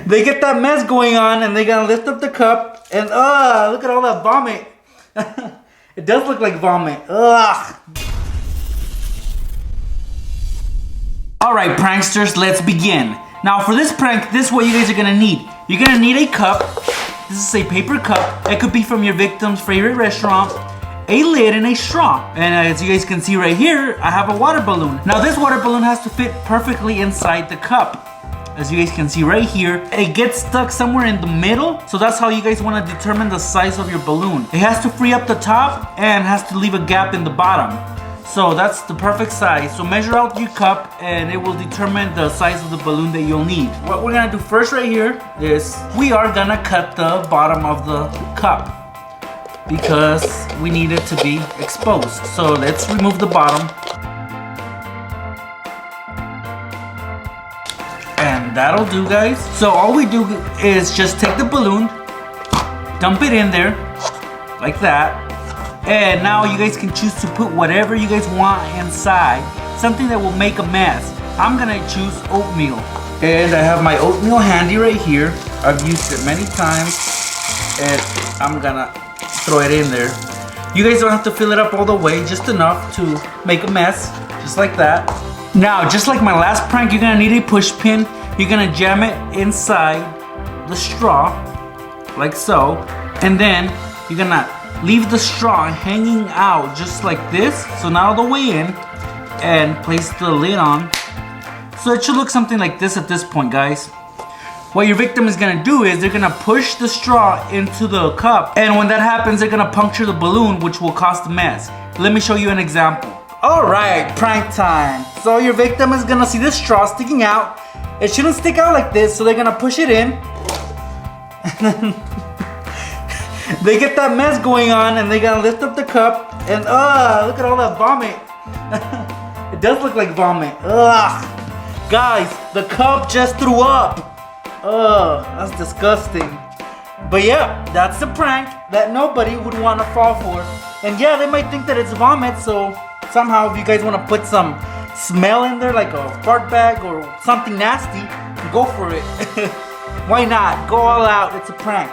They get that mess going on and they're gonna lift up the cup and look at all that vomit. It does look like vomit. Ugh. Alright, pranksters, let's begin. Now for this prank, this is what you guys are gonna need. You're gonna need a cup. This is a paper cup. It could be from your victim's favorite restaurant. A lid and a straw. And as you guys can see right here, I have a water balloon. Now this water balloon has to fit perfectly inside the cup. As you guys can see right here, it gets stuck somewhere in the middle. So that's how you guys want to determine the size of your balloon. It has to free up the top and has to leave a gap in the bottom. So that's the perfect size. So measure out your cup and it will determine the size of the balloon that you'll need. What we're gonna do first right here is we are gonna cut the bottom of the cup because we need it to be exposed. So let's remove the bottom. And that'll do, guys. So all we do is just take the balloon, dump it in there like that. And now you guys can choose to put whatever you guys want inside. Something that will make a mess. I'm gonna choose oatmeal. And I have my oatmeal handy right here. I've used it many times. And I'm gonna throw it in there. You guys don't have to fill it up all the way, just enough to make a mess, just like that. Now, just like my last prank, you're gonna need a push pin. You're gonna jam it inside the straw, like so. And then you're gonna leave the straw hanging out just like this. So now the way in, and place the lid on. So it should look something like this at this point, guys. What your victim is gonna do is they're gonna push the straw into the cup, and when that happens, they're gonna puncture the balloon, which will cause the mess. Let me show you an example. Alright, prank time. So your victim is gonna see this straw sticking out. It shouldn't stick out like this, so they're gonna push it in. They get that mess going on and they're gonna lift up the cup and look at all that vomit. It does look like vomit. Ugh. Guys, the cup just threw up. Ugh, that's disgusting. But yeah, that's the prank that nobody would want to fall for. And yeah, they might think that it's vomit, so somehow if you guys want to put some smell in there, like a fart bag or something nasty, go for it. Why not? Go all out, it's a prank.